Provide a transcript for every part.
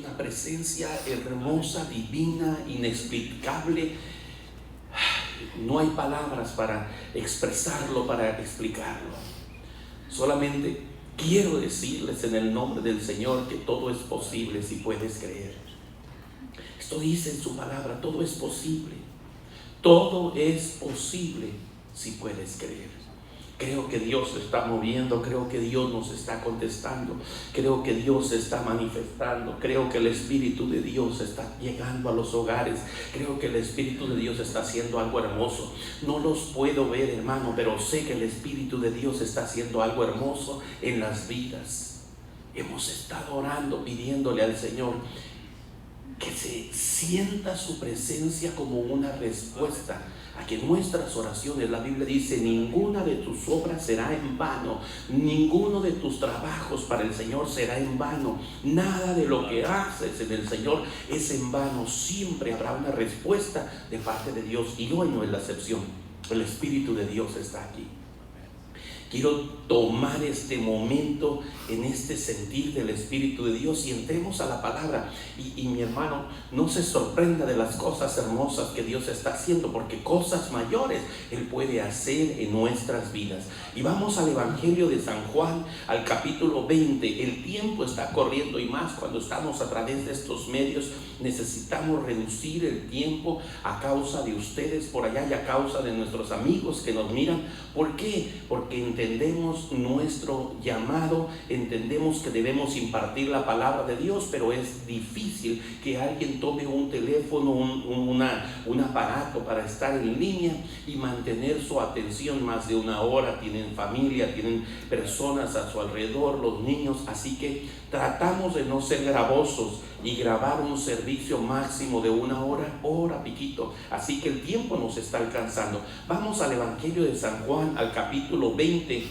una presencia hermosa, divina, inexplicable. No hay palabras para expresarlo, para explicarlo. Solamente quiero decirles en el nombre del Señor que todo es posible si puedes creer. Esto dice en su palabra, todo es posible. Todo es posible si puedes creer. Creo que Dios se está moviendo, creo que Dios nos está contestando, creo que Dios se está manifestando, creo que el Espíritu de Dios está llegando a los hogares, creo que el Espíritu de Dios está haciendo algo hermoso. No los puedo ver, hermano, pero sé que el Espíritu de Dios está haciendo algo hermoso en las vidas. Hemos estado orando, pidiéndole al Señor que se sienta su presencia como una respuesta a que nuestras oraciones, la Biblia dice, ninguna de tus obras será en vano, ninguno de tus trabajos para el Señor será en vano, nada de lo que haces en el Señor es en vano, siempre habrá una respuesta de parte de Dios, y hoy no es la excepción. El Espíritu de Dios está aquí. Quiero tomar este momento en este sentir del Espíritu de Dios y entremos a la palabra. Y mi hermano, no se sorprenda de las cosas hermosas que Dios está haciendo, porque cosas mayores Él puede hacer en nuestras vidas. Y vamos al Evangelio de San Juan, al capítulo 20. El tiempo está corriendo, y más cuando estamos a través de estos medios. Necesitamos reducir el tiempo a causa de ustedes por allá y a causa de nuestros amigos que nos miran. ¿Por qué? Porque entendemos nuestro llamado, entendemos que debemos impartir la palabra de Dios, pero es difícil que alguien tome un teléfono, un aparato para estar en línea y mantener su atención más de una hora. Tienen familia, tienen personas a su alrededor, los niños, así que tratamos de no ser gravosos y grabar un servicio máximo de una hora piquito, así que el tiempo nos está alcanzando. Vamos al Evangelio de San Juan, al capítulo 20,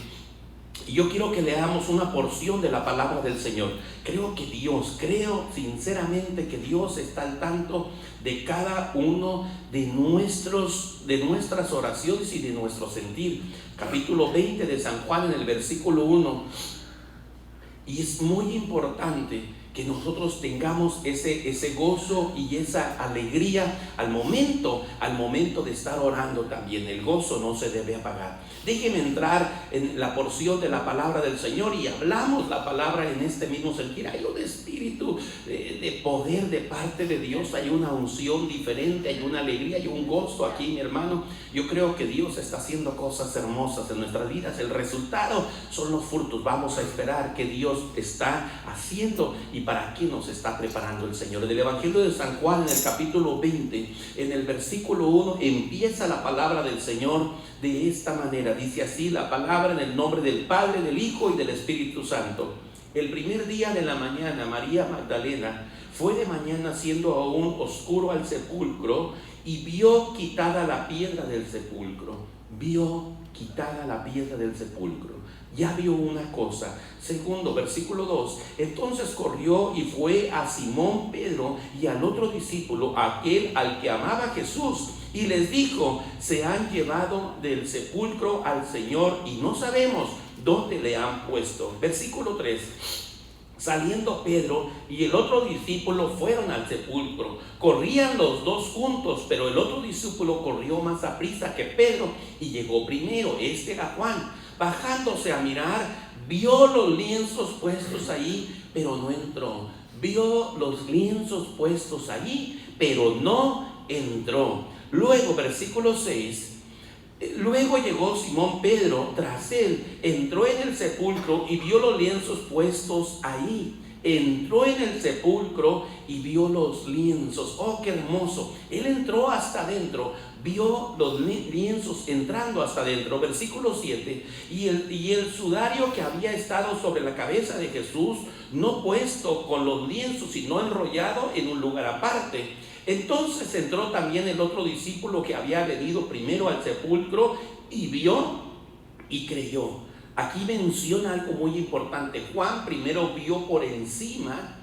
y yo quiero que leamos una porción de la palabra del Señor. Creo sinceramente que Dios está al tanto de cada uno de nuestras oraciones y de nuestro sentir. Capítulo 20 de San Juan, en el versículo 1, y es muy importante que nosotros tengamos ese gozo y esa alegría al momento de estar orando también. El gozo no se debe apagar. Déjenme entrar en la porción de la palabra del Señor y hablamos la palabra en este mismo sentir. Hay un espíritu de poder de parte de Dios, hay una unción diferente, hay una alegría, hay un gozo aquí, mi hermano. Yo creo que Dios está haciendo cosas hermosas en nuestras vidas. El resultado son los frutos. Vamos a esperar que Dios está haciendo y para qué nos está preparando el Señor. En el Evangelio de San Juan, en el capítulo 20, en el versículo 1, empieza la palabra del Señor de esta manera. Dice así la palabra: en el nombre del Padre, del Hijo y del Espíritu Santo. El primer día de la mañana, María Magdalena fue de mañana, siendo aún oscuro, al sepulcro, y vio quitada la piedra del sepulcro. Vio quitada la piedra del sepulcro. Ya vio una cosa. Segundo, versículo 2. Entonces corrió y fue a Simón Pedro y al otro discípulo, aquel al que amaba Jesús, y les dijo: se han llevado del sepulcro al Señor y no sabemos dónde le han puesto. Versículo 3. Saliendo Pedro y el otro discípulo fueron al sepulcro. Corrían los dos juntos, pero el otro discípulo corrió más aprisa que Pedro y llegó primero. Este era Juan. Bajándose a mirar, vio los lienzos puestos allí, pero no entró. Vio los lienzos puestos allí, pero no entró. Luego, versículo 6. Luego llegó Simón Pedro tras él, entró en el sepulcro y vio los lienzos puestos ahí. Entró en el sepulcro y vio los lienzos. ¡Oh, qué hermoso! Él entró hasta adentro, vio los lienzos entrando hasta adentro. Versículo 7. Y el sudario que había estado sobre la cabeza de Jesús, no puesto con los lienzos, sino enrollado en un lugar aparte. Entonces entró también el otro discípulo que había venido primero al sepulcro y vio y creyó. Aquí menciona algo muy importante. Juan primero vio por encima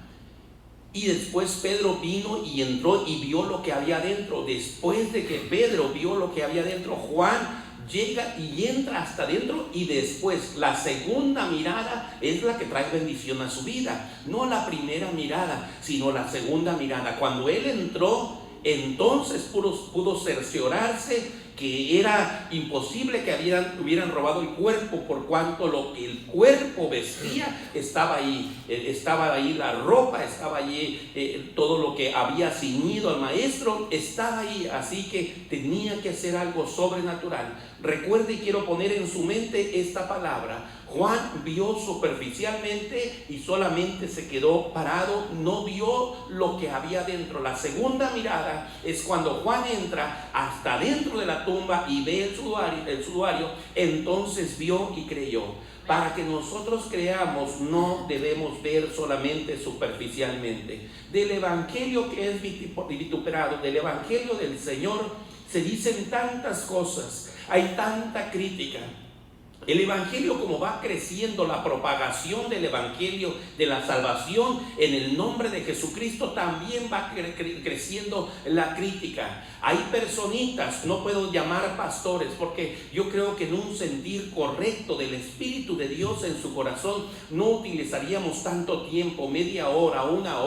y después Pedro vino y entró y vio lo que había dentro. Después de que Pedro vio lo que había dentro, Juan llega y entra hasta adentro, y después la segunda mirada es la que trae bendición a su vida. No la primera mirada, sino la segunda mirada. Cuando él entró, entonces pudo cerciorarse que era imposible que hubieran robado el cuerpo, por cuanto lo que el cuerpo vestía estaba ahí la ropa, estaba allí, todo lo que había ciñido al maestro estaba ahí, así que tenía que ser algo sobrenatural. Recuerde, y quiero poner en su mente esta palabra: Juan vio superficialmente y solamente se quedó parado, no vio lo que había dentro. La segunda mirada es cuando Juan entra hasta dentro de la tumba y ve el sudario, entonces vio y creyó. Para que nosotros creamos, no debemos ver solamente superficialmente. Del evangelio que es vituperado, del evangelio del Señor, se dicen tantas cosas, hay tanta crítica. El evangelio, como va creciendo la propagación del evangelio de la salvación en el nombre de Jesucristo, también va creciendo la crítica. Hay personitas, no puedo llamar pastores, porque yo creo que en un sentir correcto del Espíritu de Dios en su corazón no utilizaríamos tanto tiempo, media hora, una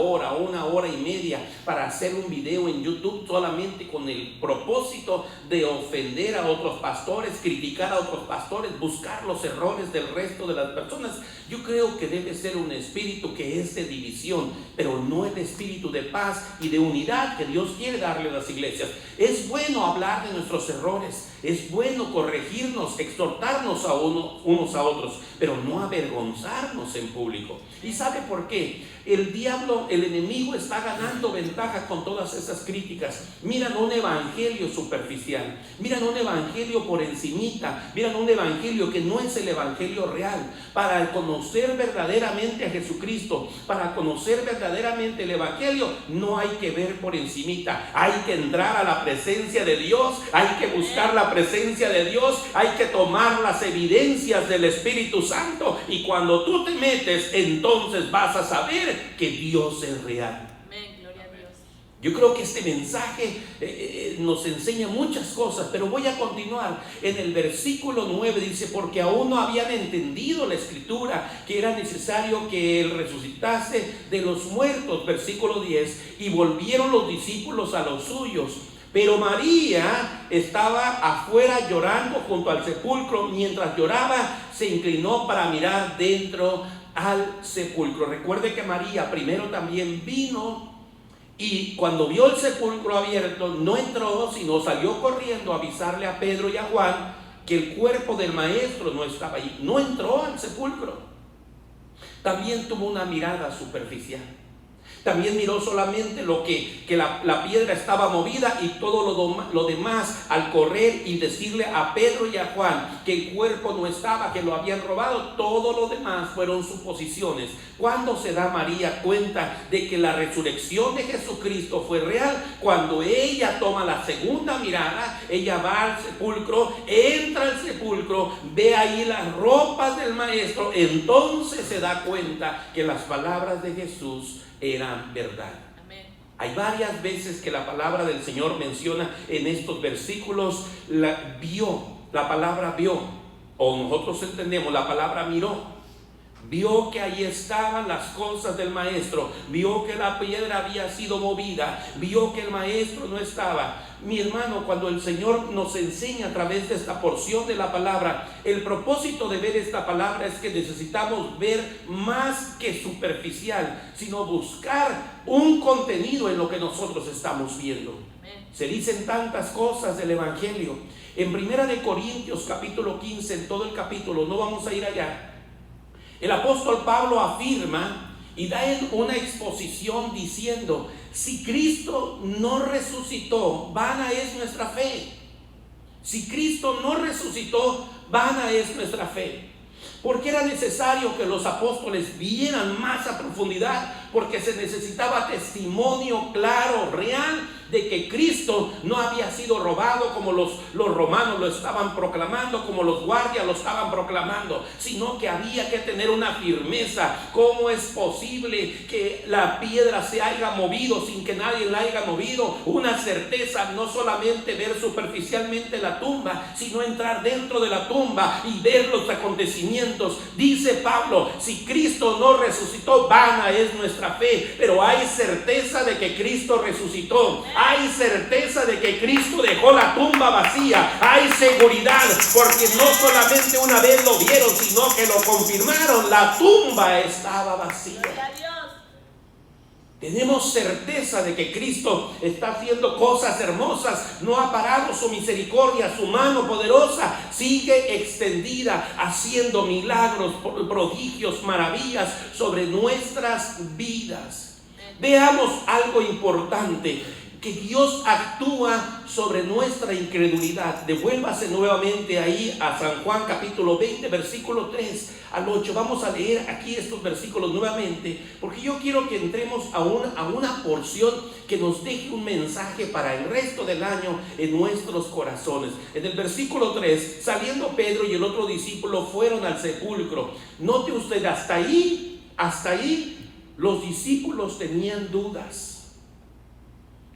hora y media, para hacer un video en YouTube solamente con el propósito de ofender a otros pastores, criticar a otros pastores, buscar los errores del resto de las personas. Yo creo que debe ser un espíritu que es de división, pero no el espíritu de paz y de unidad que Dios quiere darle a las iglesias. Es bueno hablar de nuestros errores, es bueno corregirnos, exhortarnos a unos a otros, pero no avergonzarnos en público. ¿Y sabe por qué? El diablo, el enemigo, está ganando ventaja con todas esas críticas. Miran un evangelio superficial, miran un evangelio por encimita, miran un evangelio que no es el evangelio real. Para conocer verdaderamente a Jesucristo, para conocer verdaderamente el evangelio, no hay que ver por encimita, hay que entrar a la presencia de Dios, hay que buscar la presencia de Dios, hay que tomar las evidencias del Espíritu Santo, y cuando tú te metes, entonces vas a saber que Dios es real. Amén, gloria a Dios. Yo creo que este mensaje nos enseña muchas cosas, pero voy a continuar. En el versículo 9 dice: porque aún no habían entendido la escritura, que era necesario que Él resucitase de los muertos. Versículo 10: y volvieron los discípulos a los suyos, pero María estaba afuera llorando junto al sepulcro. Mientras lloraba, se inclinó para mirar dentro al sepulcro. Recuerde que María primero también vino, y cuando vio el sepulcro abierto, no entró, sino salió corriendo a avisarle a Pedro y a Juan que el cuerpo del maestro no estaba ahí. No entró al sepulcro. También tuvo una mirada superficial. También miró solamente lo que la piedra estaba movida, y todo lo demás, al correr y decirle a Pedro y a Juan que el cuerpo no estaba, que lo habían robado, todo lo demás fueron suposiciones. ¿Cuándo se da María cuenta de que la resurrección de Jesucristo fue real? Cuando ella toma la segunda mirada, ella va al sepulcro, entra al sepulcro, ve ahí las ropas del maestro, entonces se da cuenta que las palabras de Jesús eran verdad. Amén. Hay varias veces que la palabra del Señor menciona en estos versículos la palabra vio, o nosotros entendemos la palabra miró. Vio que ahí estaban las cosas del maestro, vio que la piedra había sido movida, vio que el maestro no estaba. Mi hermano, cuando el Señor nos enseña a través de esta porción de la palabra, el propósito de ver esta palabra es que necesitamos ver más que superficial, sino buscar un contenido en lo que nosotros estamos viendo. Se dicen tantas cosas del evangelio. En 1 Corintios capítulo 15, en todo el capítulo, no vamos a ir allá, el apóstol Pablo afirma y da una exposición diciendo: si Cristo no resucitó, vana es nuestra fe. Si Cristo no resucitó, vana es nuestra fe. Porque era necesario que los apóstoles vieran más a profundidad, porque se necesitaba testimonio claro, real, de que Cristo no había sido robado como los romanos lo estaban proclamando, como los guardias lo estaban proclamando, sino que había que tener una firmeza. ¿Cómo es posible que la piedra se haya movido sin que nadie la haya movido? Una certeza, no solamente ver superficialmente la tumba, sino entrar dentro de la tumba y ver los acontecimientos. Dice Pablo, si Cristo no resucitó, vana es nuestra fe, pero hay certeza de que Cristo resucitó, hay certeza de que Cristo dejó la tumba vacía, hay seguridad, porque no solamente una vez lo vieron, sino que lo confirmaron, la tumba estaba vacía. Tenemos certeza de que Cristo está haciendo cosas hermosas, no ha parado su misericordia, su mano poderosa sigue extendida, haciendo milagros, prodigios, maravillas sobre nuestras vidas. Veamos algo importante, que Dios actúa sobre nuestra incredulidad. Devuélvase nuevamente ahí a San Juan capítulo 20, versículo 3 al 8. Vamos a leer aquí estos versículos nuevamente, porque yo quiero que entremos a una porción que nos deje un mensaje para el resto del año en nuestros corazones. En el versículo 3, saliendo Pedro y el otro discípulo fueron al sepulcro. Note usted, hasta ahí los discípulos tenían dudas.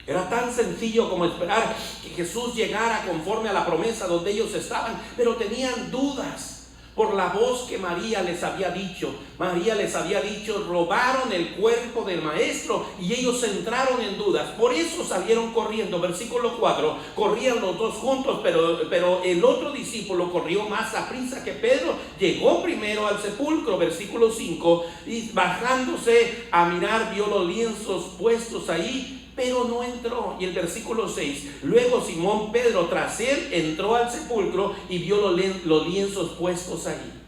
Era tan sencillo como esperar que Jesús llegara conforme a la promesa donde ellos estaban, pero tenían dudas por la voz que María les había dicho. María les había dicho, robaron el cuerpo del maestro, y ellos entraron en dudas. Por eso salieron corriendo. Versículo 4, corrían los dos juntos, pero el otro discípulo corrió más a prisa que Pedro, llegó primero al sepulcro. Versículo 5, y bajándose a mirar vio los lienzos puestos ahí, pero no entró. Y el versículo 6, luego Simón Pedro tras él entró al sepulcro y vio los lienzos puestos ahí.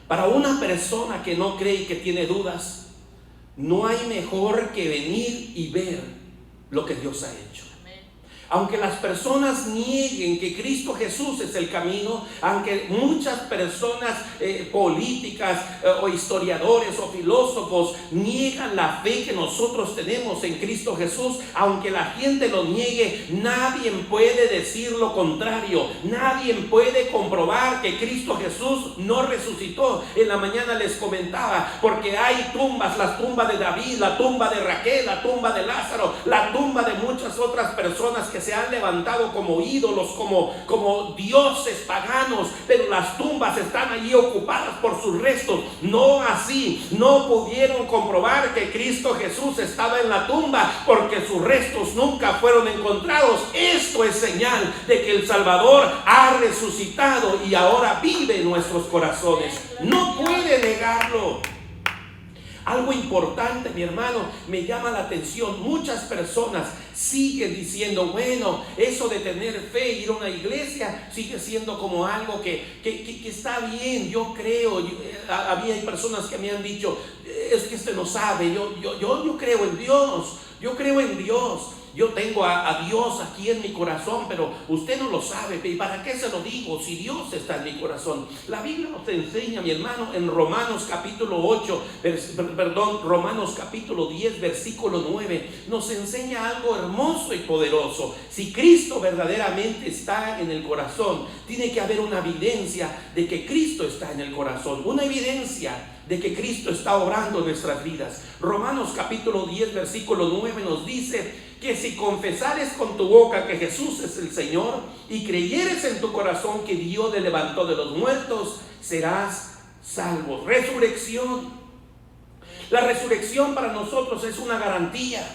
Para una persona que no cree y que tiene dudas, no hay mejor que venir y ver lo que Dios ha hecho. Aunque las personas nieguen que Cristo Jesús es el camino, aunque muchas personas políticas o historiadores o filósofos niegan la fe que nosotros tenemos en Cristo Jesús, aunque la gente lo niegue, nadie puede decir lo contrario. Nadie puede comprobar que Cristo Jesús no resucitó. En la mañana les comentaba, porque hay tumbas, la tumba de David, la tumba de Raquel, la tumba de Lázaro, la tumba de muchas otras personas que se han levantado como ídolos, como dioses paganos, pero las tumbas están allí ocupadas por sus restos. No así, no pudieron comprobar que Cristo Jesús estaba en la tumba, porque sus restos nunca fueron encontrados. Esto es señal de que el Salvador ha resucitado y ahora vive en nuestros corazones. No puede negarlo. Algo importante, mi hermano, me llama la atención. Muchas personas siguen diciendo, bueno, eso de tener fe, ir a una iglesia, sigue siendo como algo que está bien. Yo creo, había personas que me han dicho, es que no sabe, yo creo en Dios, yo creo en Dios. Yo tengo a Dios aquí en mi corazón, pero usted no lo sabe. ¿Y para qué se lo digo si Dios está en mi corazón? La Biblia nos enseña, mi hermano, en Romanos capítulo 10, versículo 9, nos enseña algo hermoso y poderoso. Si Cristo verdaderamente está en el corazón, tiene que haber una evidencia de que Cristo está en el corazón, una evidencia de que Cristo está obrando en nuestras vidas. Romanos capítulo 10, versículo 9 nos dice que si confesares con tu boca que Jesús es el Señor y creyeres en tu corazón que Dios le levantó de los muertos, serás salvo. Resurrección. La resurrección para nosotros es una garantía.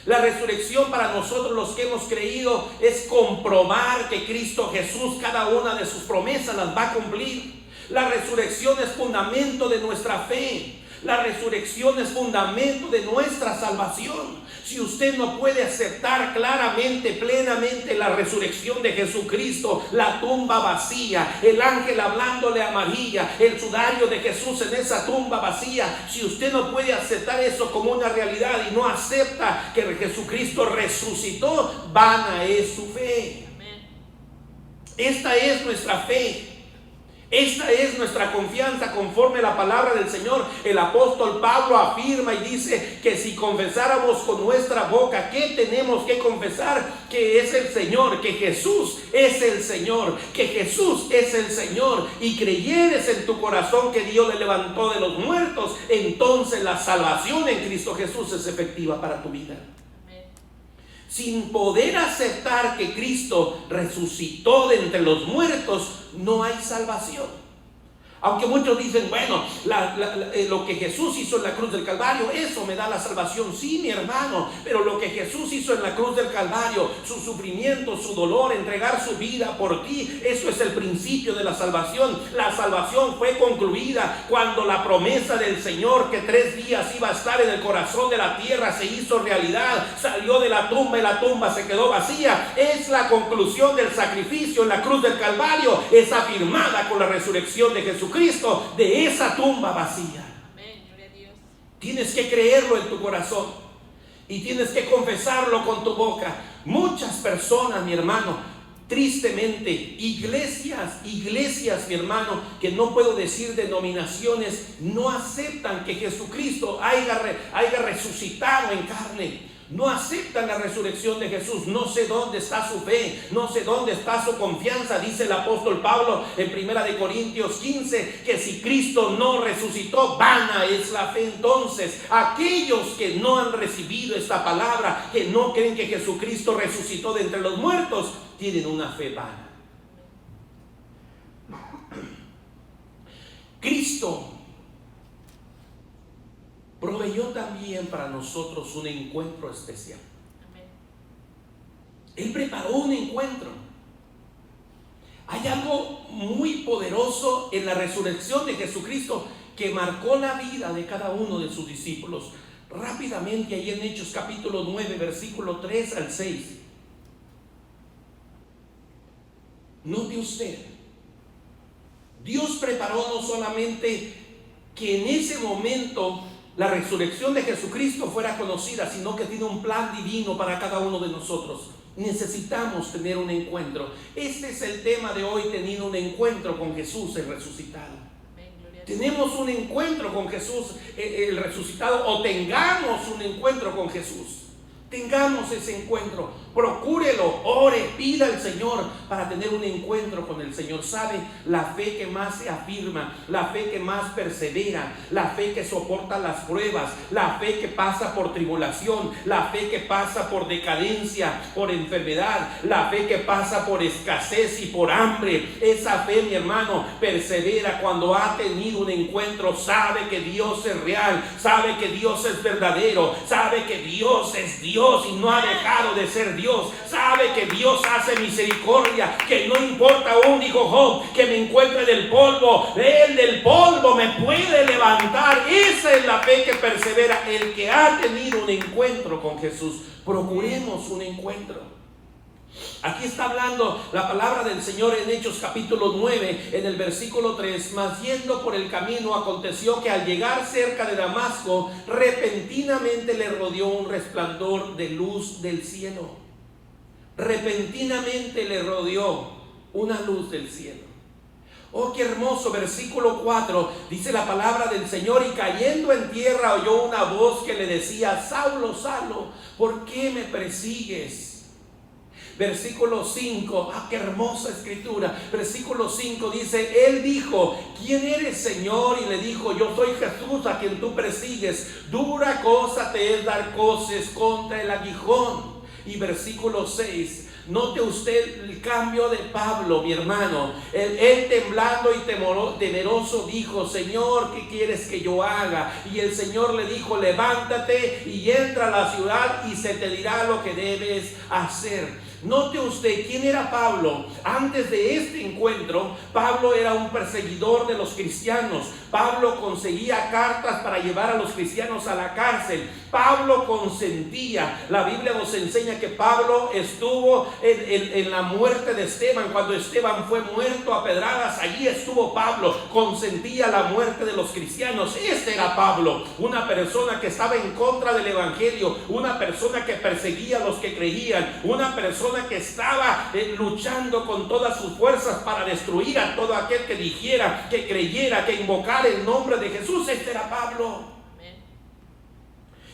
La resurrección para nosotros, los que hemos creído, es comprobar que Cristo Jesús cada una de sus promesas las va a cumplir. La resurrección es fundamento de nuestra fe. La resurrección es fundamento de nuestra salvación. Si usted no puede aceptar claramente, plenamente la resurrección de Jesucristo, la tumba vacía, el ángel hablándole a María, el sudario de Jesús en esa tumba vacía, si usted no puede aceptar eso como una realidad y no acepta que Jesucristo resucitó, vana es su fe. Esta es nuestra fe. Esta es nuestra confianza conforme a la palabra del Señor. El apóstol Pablo afirma y dice que si confesáramos con nuestra boca, ¿qué tenemos que confesar? Que es el Señor, que Jesús es el Señor, que Jesús es el Señor, y creyeres en tu corazón que Dios le levantó de los muertos, entonces la salvación en Cristo Jesús es efectiva para tu vida. Sin poder aceptar que Cristo resucitó de entre los muertos, no hay salvación. Aunque muchos dicen, bueno, lo que Jesús hizo en la cruz del Calvario, eso me da la salvación. Sí, mi hermano, pero lo que Jesús hizo en la cruz del Calvario, su sufrimiento, su dolor, entregar su vida por ti, eso es el principio de la salvación. La salvación fue concluida cuando la promesa del Señor, que 3 días iba a estar en el corazón de la tierra, se hizo realidad. Salió de la tumba y la tumba se quedó vacía. Es la conclusión del sacrificio en la cruz del Calvario. Es afirmada con la resurrección de Jesucristo de esa tumba vacía. Amén, gloria a Dios. Tienes que creerlo en tu corazón y tienes que confesarlo con tu boca. Muchas personas, mi hermano, tristemente, iglesias, mi hermano, que no puedo decir denominaciones, no aceptan que Jesucristo haya resucitado en carne. No aceptan la resurrección de Jesús. No sé dónde está su fe, no sé dónde está su confianza. Dice el apóstol Pablo en 1 Corintios 15 que si Cristo no resucitó, vana es la fe. Entonces, aquellos que no han recibido esta palabra, que no creen que Jesucristo resucitó de entre los muertos, tienen una fe vana. Cristo proveyó también para nosotros un encuentro especial. Amén. Él preparó un encuentro. Hay algo muy poderoso en la resurrección de Jesucristo que marcó la vida de cada uno de sus discípulos. Rápidamente, ahí en Hechos capítulo 9, versículo 3 al 6. Note usted, Dios preparó no solamente que en ese momento la resurrección de Jesucristo fuera conocida, sino que tiene un plan divino para cada uno de nosotros. Necesitamos tener un encuentro. Este es el tema de hoy, teniendo un encuentro con Jesús el resucitado. Tenemos un encuentro con Jesús el resucitado, o tengamos un encuentro con Jesús. Tengamos ese encuentro, procúrelo, ore, pida al Señor para tener un encuentro con el Señor. ¿Sabe? La fe que más se afirma, la fe que más persevera, la fe que soporta las pruebas, la fe que pasa por tribulación, la fe que pasa por decadencia, por enfermedad, la fe que pasa por escasez y por hambre. Esa fe, mi hermano, persevera cuando ha tenido un encuentro. Sabe que Dios es real, sabe que Dios es verdadero, sabe que Dios es Dios y no ha dejado de ser Dios. Sabe que Dios hace misericordia, que no importa aún, dijo Job, que me encuentre del polvo, Él del polvo me puede levantar. Esa es la fe que persevera. El que ha tenido un encuentro con Jesús, procuremos un encuentro. Aquí está hablando la palabra del Señor en Hechos capítulo 9, en el versículo 3. Mas yendo por el camino, aconteció que al llegar cerca de Damasco, repentinamente le rodeó un resplandor de luz del cielo. Repentinamente le rodeó una luz del cielo. Oh, qué hermoso. Versículo 4, dice la palabra del Señor: y cayendo en tierra oyó una voz que le decía: Saulo, Saulo, ¿por qué me persigues? Versículo 5, qué hermosa escritura. Versículo 5 dice: Él dijo: ¿quién eres, Señor? Y le dijo: yo soy Jesús a quien tú persigues. Dura cosa te es dar coces contra el aguijón. Y versículo 6, note usted el cambio de Pablo, mi hermano. Él temblando y temeroso dijo: Señor, ¿qué quieres que yo haga? Y el Señor le dijo: levántate y entra a la ciudad y se te dirá lo que debes hacer. Note usted quién era Pablo. Antes de este encuentro, Pablo era un perseguidor de los cristianos. Pablo conseguía cartas para llevar a los cristianos a la cárcel. Pablo consentía. La Biblia nos enseña que Pablo estuvo en la muerte de Esteban. Cuando Esteban fue muerto a pedradas, allí estuvo Pablo. Consentía la muerte de los cristianos. Este era Pablo, una persona que estaba en contra del evangelio, una persona que perseguía a los que creían, una persona persona que estaba luchando con todas sus fuerzas para destruir a todo aquel que dijera, que creyera, que invocara el nombre de Jesús. Este era Pablo.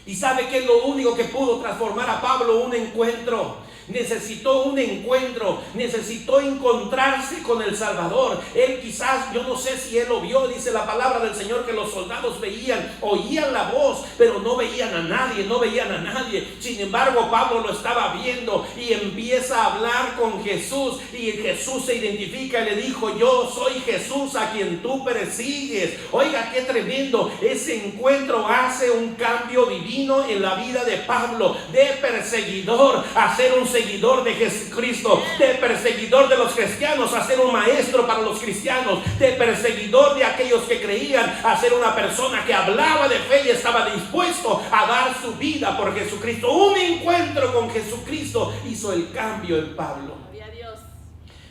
¿Y sabe qué es lo único que pudo transformar a Pablo? Un encuentro. Necesitó un encuentro, necesitó encontrarse con el Salvador. Él quizás, yo no sé si él lo vio, dice la palabra del Señor que los soldados veían, oían la voz, pero no veían a nadie, Sin embargo, Pablo lo estaba viendo y empieza a hablar con Jesús, y Jesús se identifica y le dijo: yo soy Jesús a quien tú persigues. Oiga, qué tremendo. Ese encuentro hace un cambio divino en la vida de Pablo, de perseguidor a ser un seguidor de Jesucristo, de perseguidor de los cristianos a ser un maestro para los cristianos, de perseguidor de aquellos que creían a ser una persona que hablaba de fe y estaba dispuesto a dar su vida por Jesucristo. Un encuentro con Jesucristo hizo el cambio en Pablo. Gloria a Dios.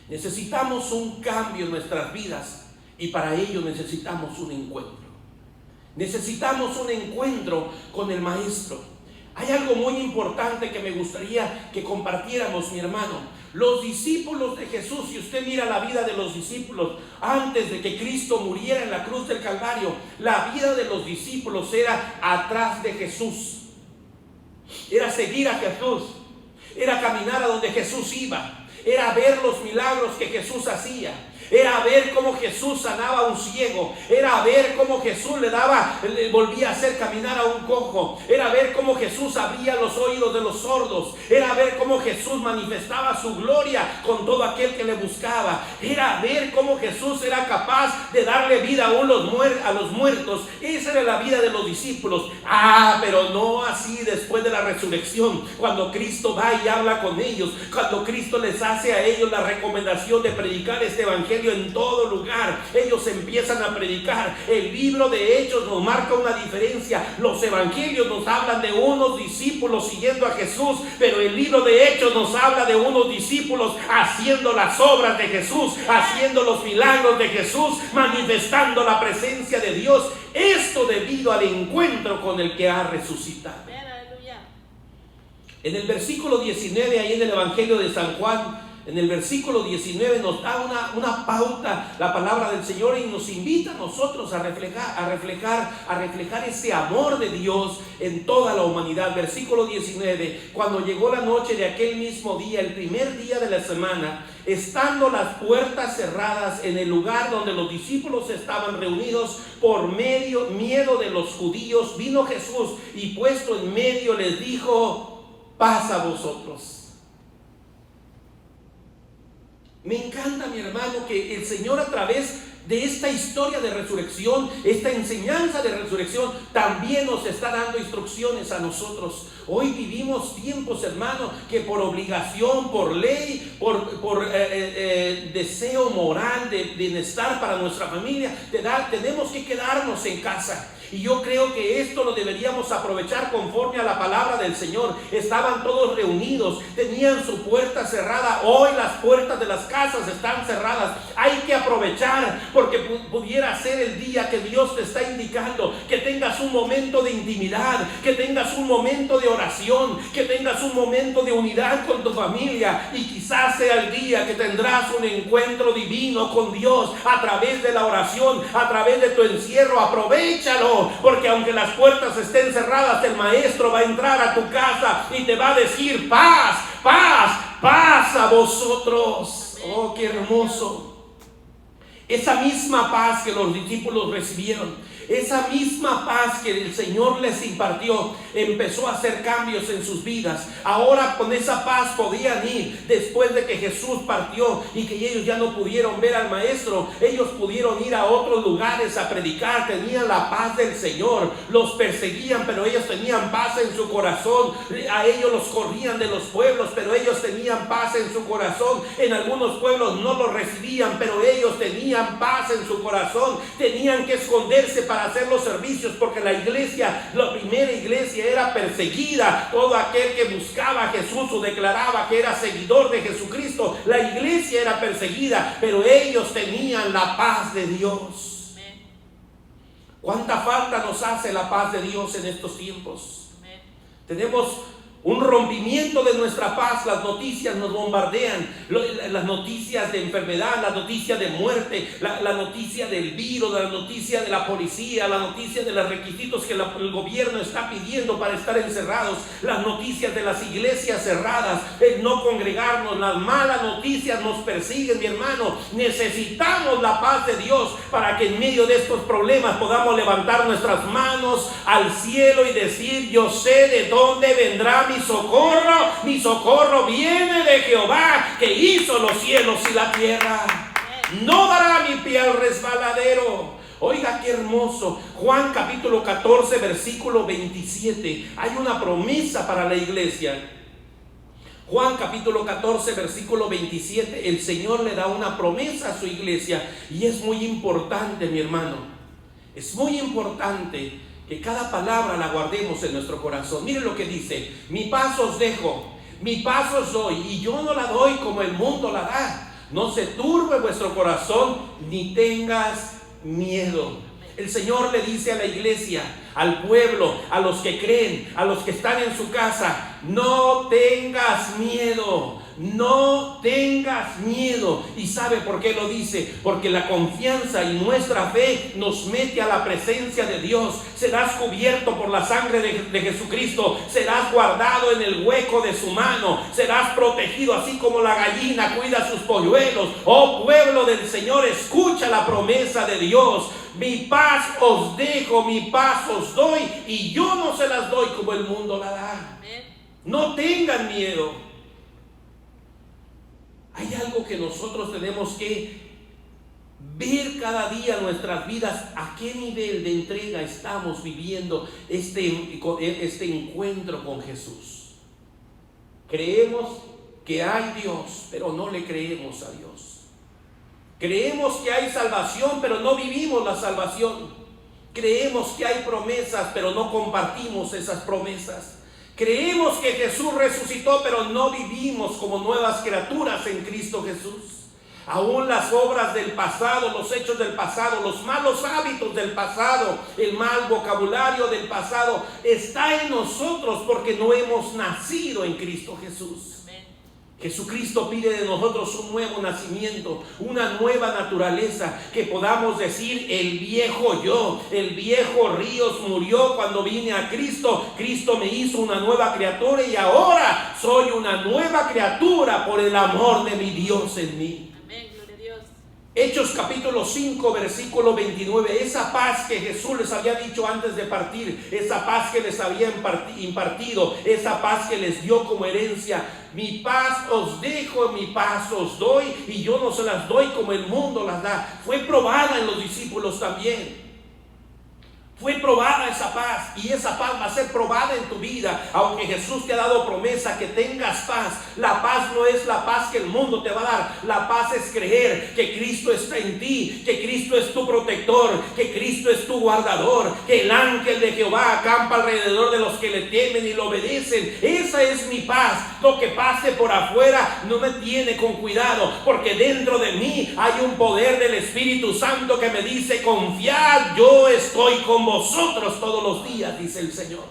Necesitamos un cambio en nuestras vidas, y para ello necesitamos un encuentro. Necesitamos un encuentro con el Maestro. Hay algo muy importante que me gustaría que compartiéramos, mi hermano. Los discípulos de Jesús, si usted mira la vida de los discípulos antes de que Cristo muriera en la cruz del Calvario, la vida de los discípulos era atrás de Jesús. Era seguir a Jesús, era caminar a donde Jesús iba, era ver los milagros que Jesús hacía, era ver cómo Jesús sanaba a un ciego, era ver cómo Jesús le volvía a hacer caminar a un cojo, era ver cómo Jesús abría los oídos de los sordos, era ver cómo Jesús manifestaba su gloria con todo aquel que le buscaba, era ver cómo Jesús era capaz de darle vida aún a los muertos. Esa era la vida de los discípulos. Pero no así después de la resurrección, cuando Cristo va y habla con ellos, cuando Cristo les hace a ellos la recomendación de predicar este evangelio en todo lugar. Ellos empiezan a predicar. El libro de Hechos nos marca una diferencia. Los evangelios nos hablan de unos discípulos siguiendo a Jesús, pero el libro de Hechos nos habla de unos discípulos haciendo las obras de Jesús, haciendo los milagros de Jesús, manifestando la presencia de Dios. Esto debido al encuentro con el que ha resucitado. En el versículo 19, ahí en el Evangelio de San Juan, en el versículo 19 nos da una pauta la palabra del Señor, y nos invita a nosotros a reflejar ese amor de Dios en toda la humanidad. Versículo 19: cuando llegó la noche de aquel mismo día, el primer día de la semana, estando las puertas cerradas en el lugar donde los discípulos estaban reunidos por miedo de los judíos, vino Jesús y puesto en medio les dijo: paz a vosotros. Me encanta, mi hermano, que el Señor, a través de esta historia de resurrección, esta enseñanza de resurrección, también nos está dando instrucciones a nosotros. Hoy vivimos tiempos, hermano, que por obligación, por ley, por deseo moral de bienestar para nuestra familia, tenemos que quedarnos en casa. Y yo creo que esto lo deberíamos aprovechar conforme a la palabra del Señor. Estaban todos reunidos, tenían su puerta cerrada. Hoy las puertas de las casas están cerradas. Hay que aprovechar, porque pudiera ser el día que Dios te está indicando que tengas un momento de intimidad, que tengas un momento de oración, que tengas un momento de unidad con tu familia. Y quizás sea el día que tendrás un encuentro divino con Dios a través de la oración, a través de tu encierro. Aprovéchalo, porque aunque las puertas estén cerradas, el Maestro va a entrar a tu casa y te va a decir: paz, paz, paz a vosotros. Oh, qué hermoso. Esa misma paz que los discípulos recibieron, esa misma paz que el Señor les impartió, empezó a hacer cambios en sus vidas. Ahora con esa paz podían ir, después de que Jesús partió y que ellos ya no pudieron ver al Maestro, ellos pudieron ir a otros lugares a predicar. Tenían la paz del Señor. Los perseguían, pero ellos tenían paz en su corazón. A ellos los corrían de los pueblos, pero ellos tenían paz en su corazón. En algunos pueblos no los recibían, pero ellos tenían paz en su corazón. Tenían que esconderse para hacer los servicios, porque la iglesia, la primera iglesia, era perseguida. Todo aquel que buscaba a Jesús o declaraba que era seguidor de Jesucristo, la iglesia era perseguida, pero ellos tenían la paz de Dios. ¿Cuánta falta nos hace la paz de Dios en estos tiempos? Tenemos un rompimiento de nuestra paz. Las noticias nos bombardean, las noticias de enfermedad, las noticias de muerte, la noticia del virus, la noticia de la policía, la noticia de los requisitos que el gobierno está pidiendo para estar encerrados, las noticias de las iglesias cerradas, el no congregarnos, las malas noticias nos persiguen, mi hermano. Necesitamos la paz de Dios para que en medio de estos problemas podamos levantar nuestras manos al cielo y decir: yo sé de dónde vendrá mi socorro viene de Jehová, que hizo los cielos y la tierra. No dará mi pie al resbaladero. Oiga qué hermoso. Juan capítulo 14 versículo 27. Hay una promesa para la iglesia. Juan capítulo 14 versículo 27. El Señor le da una promesa a su iglesia, y es muy importante, mi hermano. Es muy importante que cada palabra la guardemos en nuestro corazón. Mire lo que dice: mi paz os dejo, mi paz os doy, y yo no la doy como el mundo la da. No se turbe vuestro corazón, ni tengas miedo. El Señor le dice a la iglesia, al pueblo, a los que creen, a los que están en su casa: no tengas miedo, no tengas miedo. ¿Y sabe por qué lo dice? Porque la confianza y nuestra fe nos mete a la presencia de Dios. Serás cubierto por la sangre de Jesucristo, serás guardado en el hueco de su mano, serás protegido así como la gallina cuida sus polluelos. Oh pueblo del Señor, escucha la promesa de Dios: mi paz os dejo, mi paz os doy, y yo no se las doy como el mundo la da. No tengan miedo. Hay algo que nosotros tenemos que ver cada día en nuestras vidas: a qué nivel de entrega estamos viviendo este encuentro con Jesús. Creemos que hay Dios, pero no le creemos a Dios. Creemos que hay salvación, pero no vivimos la salvación. Creemos que hay promesas, pero no compartimos esas promesas. Creemos que Jesús resucitó, pero no vivimos como nuevas criaturas en Cristo Jesús. Aún las obras del pasado, los hechos del pasado, los malos hábitos del pasado, el mal vocabulario del pasado está en nosotros porque no hemos nacido en Cristo Jesús. Jesucristo pide de nosotros un nuevo nacimiento, una nueva naturaleza, que podamos decir: el viejo yo, el viejo Ríos murió cuando vine a Cristo. Cristo me hizo una nueva criatura y ahora soy una nueva criatura por el amor de mi Dios en mí. Amén, gloria a Dios. Hechos capítulo 5 versículo 29. Esa paz que Jesús les había dicho antes de partir, esa paz que les había impartido, esa paz que les dio como herencia: mi paz os dejo, mi paz os doy, y yo no se las doy como el mundo las da. Fue probada en los discípulos también. Fue probada esa paz, y esa paz va a ser probada en tu vida. Aunque Jesús te ha dado promesa que tengas paz, la paz no es la paz que el mundo te va a dar. La paz es creer que Cristo está en ti, que Cristo es tu protector, que Cristo es tu guardador, que el ángel de Jehová acampa alrededor de los que le temen y lo obedecen. Esa es mi paz. Lo que pase por afuera no me tiene con cuidado, porque dentro de mí hay un poder del Espíritu Santo que me dice: confiad, yo estoy con vosotros todos los días, dice el Señor.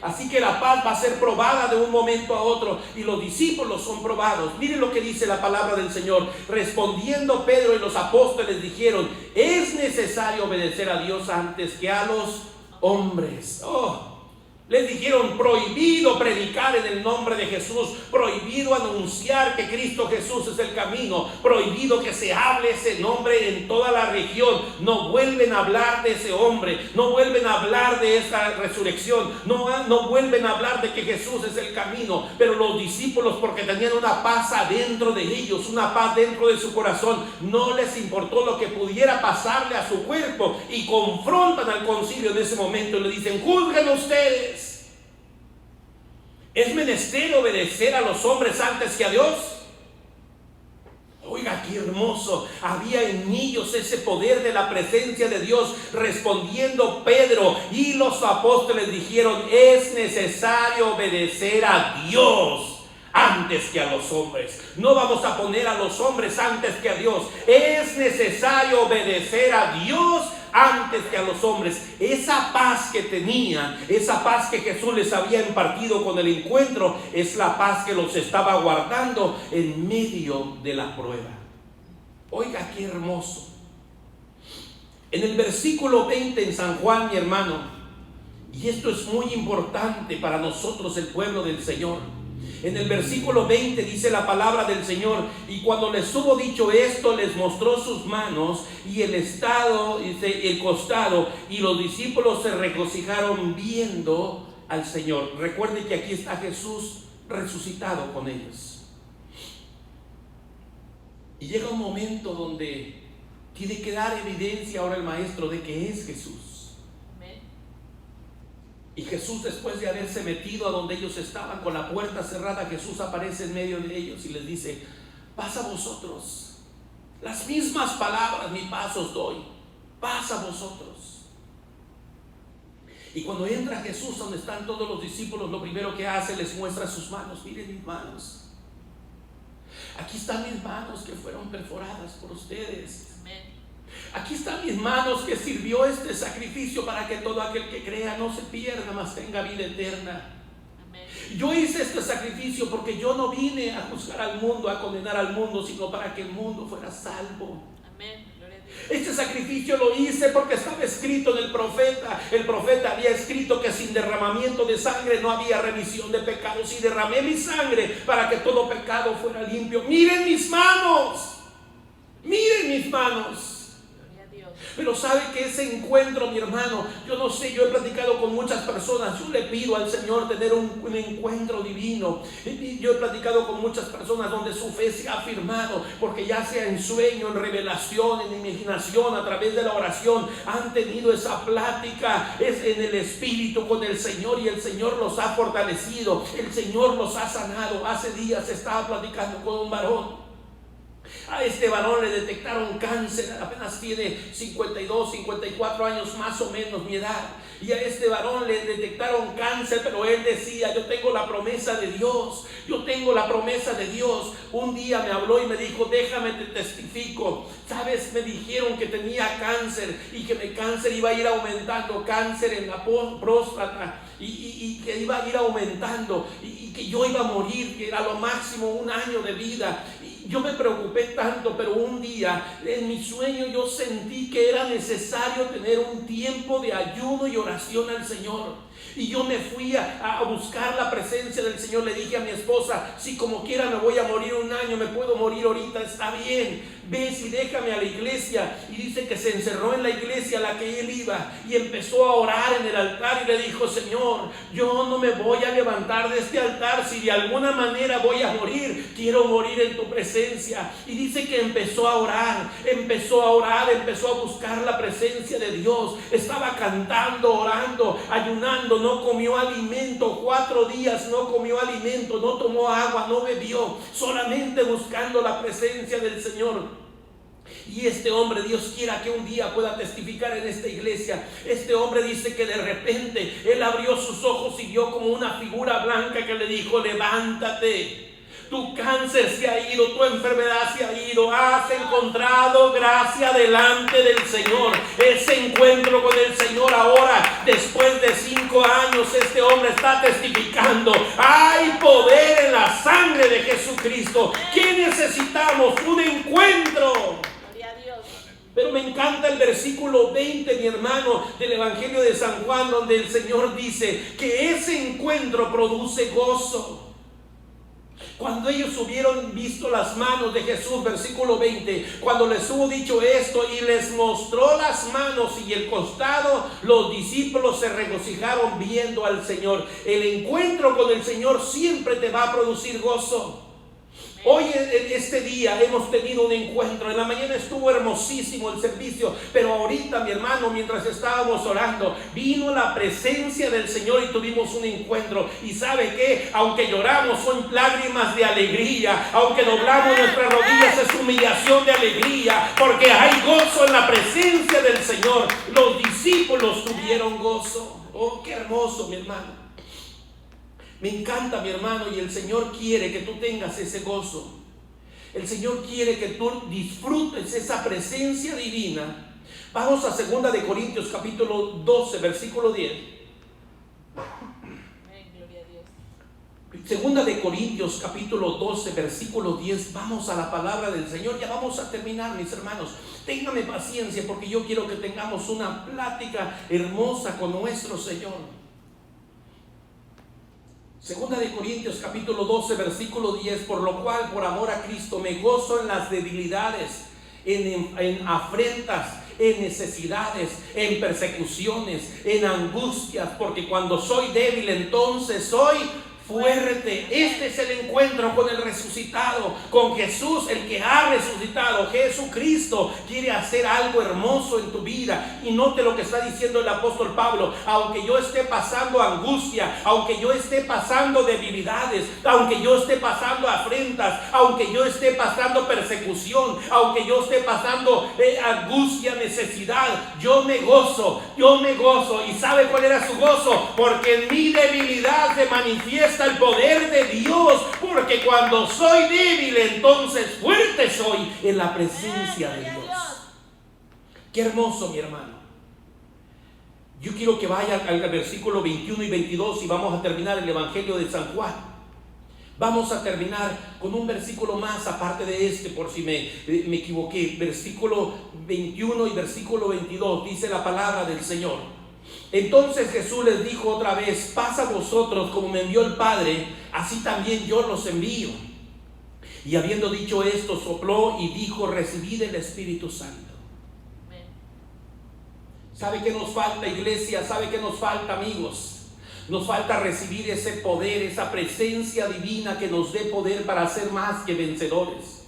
Así que la paz va a ser probada de un momento a otro, y los discípulos son probados. Miren lo que dice la palabra del Señor. Respondiendo Pedro y los apóstoles dijeron: es necesario obedecer a Dios antes que a los hombres. Les dijeron: prohibido predicar en el nombre de Jesús, prohibido anunciar que Cristo Jesús es el camino, prohibido que se hable ese nombre en toda la región. No vuelven a hablar de ese hombre, no vuelven a hablar de esa resurrección, no vuelven a hablar de que Jesús es el camino. Pero los discípulos, porque tenían una paz adentro de ellos, una paz dentro de su corazón, no les importó lo que pudiera pasarle a su cuerpo, y confrontan al concilio en ese momento y le dicen: juzguen ustedes. ¿Es menester obedecer a los hombres antes que a Dios? Oiga, qué hermoso. Había en ellos ese poder de la presencia de Dios. Respondiendo Pedro y los apóstoles dijeron: es necesario obedecer a Dios antes que a los hombres. No vamos a poner a los hombres antes que a Dios. Es necesario obedecer a Dios antes que a los hombres. Esa paz que tenían, esa paz que Jesús les había impartido con el encuentro, es la paz que los estaba guardando en medio de la prueba. Oiga, qué hermoso. En el versículo 20 en San Juan, mi hermano, y esto es muy importante para nosotros, el pueblo del Señor. En el versículo 20 dice la palabra del Señor: y cuando les hubo dicho esto, les mostró sus manos y el costado, y los discípulos se regocijaron viendo al Señor. Recuerden que aquí está Jesús resucitado con ellos. Y llega un momento donde tiene que dar evidencia ahora el maestro de que es Jesús. Amén. Y Jesús, después de haberse metido a donde ellos estaban con la puerta cerrada, Jesús aparece en medio de ellos y les dice: paz a vosotros. Las mismas palabras, mi paz os doy, paz a vosotros. Y cuando entra Jesús donde están todos los discípulos, lo primero que hace, les muestra sus manos. Miren mis manos. Aquí están mis manos que fueron perforadas por ustedes. Aquí están mis manos que sirvió este sacrificio para que todo aquel que crea no se pierda, mas tenga vida eterna. Yo hice este sacrificio porque yo no vine a juzgar al mundo, a condenar al mundo, sino para que el mundo fuera salvo. Este sacrificio lo hice porque estaba escrito en el profeta. El profeta había escrito que sin derramamiento de sangre no había remisión de pecados, y derramé mi sangre para que todo pecado fuera limpio. Miren mis manos, miren mis manos. Pero sabe que ese encuentro, mi hermano, yo no sé, yo he platicado con muchas personas. Yo le pido al Señor tener un encuentro divino. Yo he platicado con muchas personas donde su fe se ha afirmado, porque ya sea en sueño, en revelación, en imaginación, a través de la oración, han tenido esa plática es en el Espíritu con el Señor, y el Señor los ha fortalecido, el Señor los ha sanado. Hace días estaba platicando con un varón. A este varón le detectaron cáncer, apenas tiene 52, 54 años más o menos mi edad. Y a este varón le detectaron cáncer, pero él decía: yo tengo la promesa de Dios, yo tengo la promesa de Dios. Un día me habló y me dijo: déjame te testifico. Sabes, me dijeron que tenía cáncer y que mi cáncer iba a ir aumentando, cáncer en la próstata, y que iba a ir aumentando, y que yo iba a morir, que era lo máximo 1 año de vida. Yo me preocupé tanto, pero un día en mi sueño yo sentí que era necesario tener un tiempo de ayuno y oración al Señor. Y yo me fui a buscar la presencia del Señor. Le dije a mi esposa: si como quiera me voy a morir 1 año, me puedo morir ahorita, está bien, ves y déjame a la iglesia. Y dice que se encerró en la iglesia a la que él iba y empezó a orar en el altar, y le dijo: Señor, yo no me voy a levantar de este altar. Si de alguna manera voy a morir, quiero morir en tu presencia. Y dice que empezó a orar, empezó a buscar la presencia de Dios. Estaba cantando, orando, ayunando. No comió alimento, 4 días no comió alimento, no tomó agua, no bebió, solamente buscando la presencia del Señor. Y este hombre, Dios quiera que un día pueda testificar en esta iglesia. Este hombre dice que de repente él abrió sus ojos y vio como una figura blanca que le dijo: levántate. Tu cáncer se ha ido, tu enfermedad se ha ido, has encontrado gracia delante del Señor. Ese encuentro con el Señor ahora, después de 5 años, este hombre está testificando: hay poder en la sangre de Jesucristo. ¿Qué necesitamos? Un encuentro. Gloria a Dios. Pero me encanta el versículo 20, mi hermano, del Evangelio de San Juan, donde el Señor dice que ese encuentro produce gozo. Cuando ellos hubieron visto las manos de Jesús, versículo 20, cuando les hubo dicho esto y les mostró las manos y el costado, los discípulos se regocijaron viendo al Señor. El encuentro con el Señor siempre te va a producir gozo. Hoy en este día hemos tenido un encuentro. En la mañana estuvo hermosísimo el servicio, pero ahorita, mi hermano, mientras estábamos orando, vino la presencia del Señor y tuvimos un encuentro. Y ¿sabe qué? Aunque lloramos, son lágrimas de alegría. Aunque doblamos nuestras rodillas, es humillación de alegría, porque hay gozo en la presencia del Señor. Los discípulos tuvieron gozo. Oh, qué hermoso, mi hermano. Me encanta, mi hermano, y el Señor quiere que tú tengas ese gozo. El Señor quiere que tú disfrutes esa presencia divina Vamos a 2 de Corintios capítulo 12, versículo 10. Segunda de Corintios capítulo 12 versículo 10. Vamos a la palabra del Señor. Ya vamos a terminar, mis hermanos. Ténganme paciencia porque yo quiero que tengamos una plática hermosa con nuestro Señor. Segunda de Corintios capítulo 12 versículo 10. Por lo cual, por amor a Cristo, me gozo en las debilidades, en afrentas, en necesidades, en persecuciones, en angustias, porque cuando soy débil, entonces soy fuerte. Este es el encuentro con el resucitado, con Jesús, el que ha resucitado. Jesucristo quiere hacer algo hermoso en tu vida. Y note lo que está diciendo el apóstol Pablo: aunque yo esté pasando angustia, aunque yo esté pasando debilidades, aunque yo esté pasando afrentas, aunque yo esté pasando persecución, aunque yo esté pasando angustia, necesidad, yo me gozo. ¿Y sabe cuál era su gozo? Porque en mi debilidad se manifiesta el poder de Dios, porque cuando soy débil, entonces fuerte soy en la presencia de Dios. Qué hermoso, mi hermano. Yo quiero que vaya al versículo 21 y 22 y vamos a terminar el Evangelio de San Juan. Vamos a terminar con un versículo más aparte de este, por si me equivoqué. Versículo 21 y versículo 22 dice la palabra del Señor: entonces Jesús les dijo otra vez: paz a vosotros, como me envió el Padre, así también yo los envío. Y habiendo dicho esto, sopló y dijo: recibid el Espíritu Santo. ¿Sabe qué nos falta, iglesia? ¿Sabe qué nos falta, amigos? Nos falta recibir ese poder, esa presencia divina que nos dé poder para ser más que vencedores.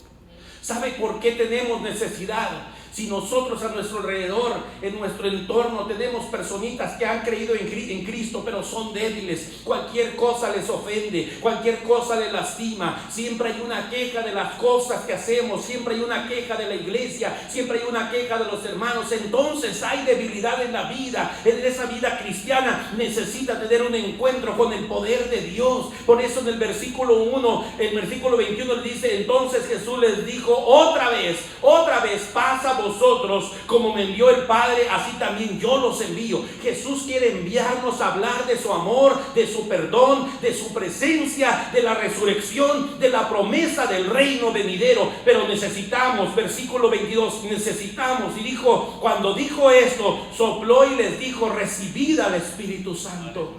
¿Sabe por qué tenemos necesidad? Si nosotros a nuestro alrededor, en nuestro entorno, tenemos personitas que han creído en Cristo, pero son débiles, cualquier cosa les ofende, cualquier cosa les lastima, siempre hay una queja de las cosas que hacemos, siempre hay una queja de la iglesia, siempre hay una queja de los hermanos. Entonces hay debilidad en la vida, en esa vida cristiana necesita tener un encuentro con el poder de Dios. Por eso en el versículo 1, el versículo 21 dice: entonces Jesús les dijo otra vez, pasa vosotros, como me envió el Padre, así también yo los envío. Jesús quiere enviarnos a hablar de su amor, de su perdón, de su presencia, de la resurrección, de la promesa del reino venidero. Pero necesitamos, versículo 22, necesitamos. Y dijo, cuando dijo esto, sopló y les dijo: recibid al Espíritu Santo.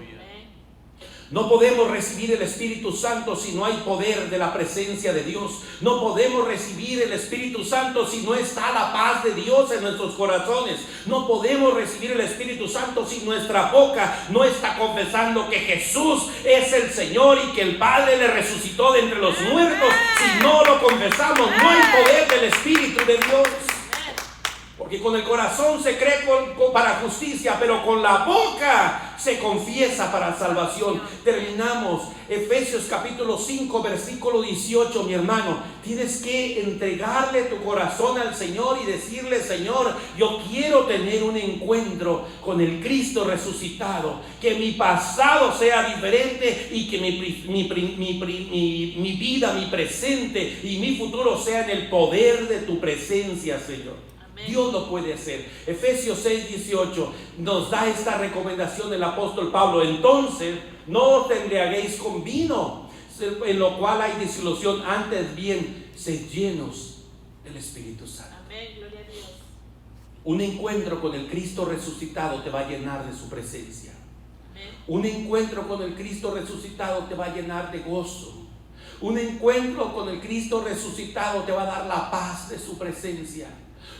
No podemos recibir el Espíritu Santo si no hay poder de la presencia de Dios. No podemos recibir el Espíritu Santo si no está la paz de Dios en nuestros corazones. No podemos recibir el Espíritu Santo si nuestra boca no está confesando que Jesús es el Señor y que el Padre le resucitó de entre los muertos. Si no lo confesamos, no hay poder del Espíritu de Dios. Porque con el corazón se cree para justicia, pero con la boca se confiesa para salvación. Terminamos Efesios capítulo 5 versículo 18, mi hermano. Tienes que entregarle tu corazón al Señor y decirle: Señor, yo quiero tener un encuentro con el Cristo resucitado. Que mi pasado sea diferente y que mi vida, mi presente y mi futuro sea en el poder de tu presencia, Señor. Dios lo puede hacer. Efesios 6:18 nos da esta recomendación del apóstol Pablo: entonces no os embriaguéis con vino, en lo cual hay disolución, antes bien sed llenos del Espíritu Santo. Amén, gloria a Dios. Un encuentro con el Cristo resucitado te va a llenar de su presencia. Amén. Un encuentro con el Cristo resucitado te va a llenar de gozo. Un encuentro con el Cristo resucitado te va a dar la paz de su presencia.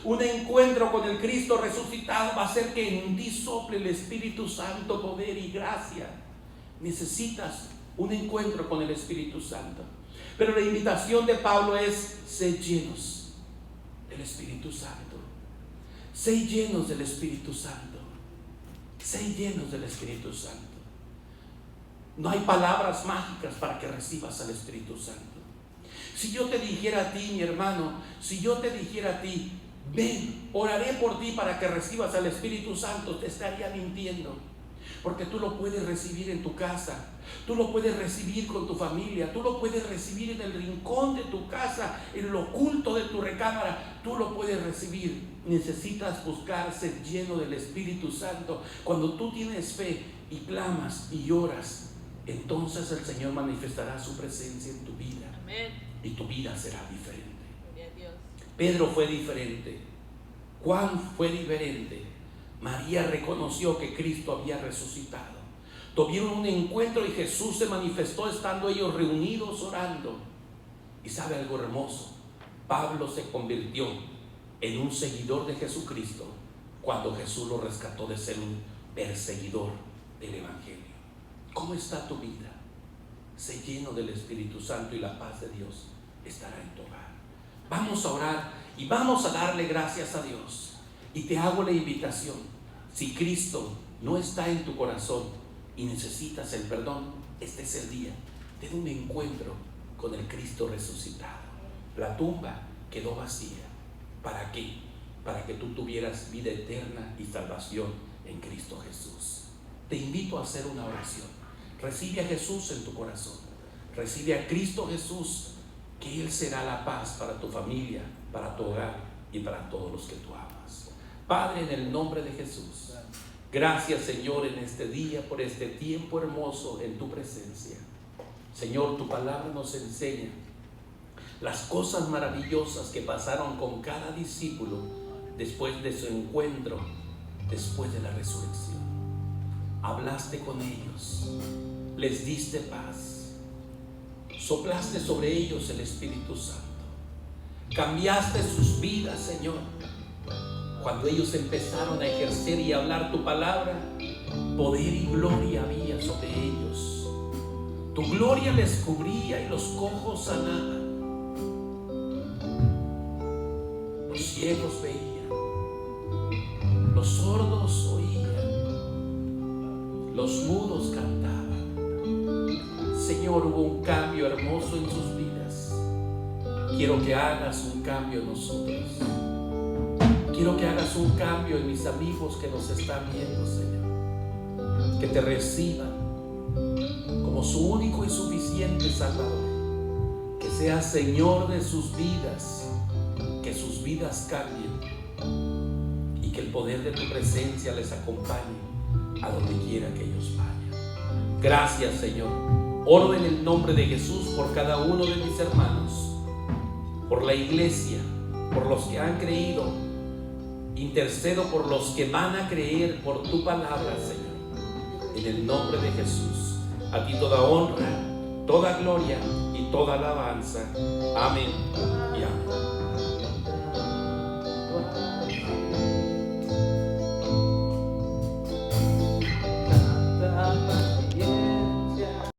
Un encuentro con el Cristo resucitado va a hacer que en ti sople el Espíritu Santo, poder y gracia. Necesitas un encuentro con el Espíritu Santo. Pero la invitación de Pablo es: sed llenos del Espíritu Santo. Sed llenos del Espíritu Santo. Sed llenos del Espíritu Santo. No hay palabras mágicas para que recibas al Espíritu Santo. Si yo te dijera a ti, mi hermano, si yo te dijera a ti: ven, oraré por ti para que recibas al Espíritu Santo, te estaría mintiendo. Porque tú lo puedes recibir en tu casa, tú lo puedes recibir con tu familia, tú lo puedes recibir en el rincón de tu casa, en lo oculto de tu recámara, tú lo puedes recibir. Necesitas buscar ser lleno del Espíritu Santo. Cuando tú tienes fe y clamas y lloras, entonces el Señor manifestará su presencia en tu vida. Amén. Y tu vida será diferente. Pedro fue diferente, Juan fue diferente, María reconoció que Cristo había resucitado. Tuvieron un encuentro y Jesús se manifestó estando ellos reunidos orando. Y sabe algo hermoso, Pablo se convirtió en un seguidor de Jesucristo cuando Jesús lo rescató de ser un perseguidor del Evangelio. ¿Cómo está tu vida? Sé lleno del Espíritu Santo y la paz de Dios estará en tu hogar. Vamos a orar y vamos a darle gracias a Dios. Y te hago la invitación: si Cristo no está en tu corazón y necesitas el perdón, este es el día de un encuentro con el Cristo resucitado. La tumba quedó vacía. ¿Para qué? Para que tú tuvieras vida eterna y salvación en Cristo Jesús. Te invito a hacer una oración. Recibe a Jesús en tu corazón. Recibe a Cristo Jesús, que Él será la paz para tu familia, para tu hogar y para todos los que tú amas. Padre, en el nombre de Jesús, gracias, Señor, en este día por este tiempo hermoso en tu presencia. Señor, tu palabra nos enseña las cosas maravillosas que pasaron con cada discípulo después de su encuentro, después de la resurrección. Hablaste con ellos, les diste paz, soplaste sobre ellos el Espíritu Santo, cambiaste sus vidas, Señor. Cuando ellos empezaron a ejercer y hablar tu palabra, poder y gloria había sobre ellos. Tu gloria les cubría y los cojos sanaban. Los ciegos veían, los sordos oían, los mudos cantaban. Señor, hubo un cambio hermoso en sus vidas. Quiero que hagas un cambio en nosotros. Quiero que hagas un cambio en mis amigos que nos están viendo, Señor. Que te reciban como su único y suficiente Salvador. Que seas Señor de sus vidas. Que sus vidas cambien. Y que el poder de tu presencia les acompañe a donde quiera que ellos vayan. Gracias, Señor. Oro en el nombre de Jesús por cada uno de mis hermanos, por la iglesia, por los que han creído. Intercedo por los que van a creer por tu palabra, Señor. En el nombre de Jesús, a ti toda honra, toda gloria y toda alabanza. Amén y amén.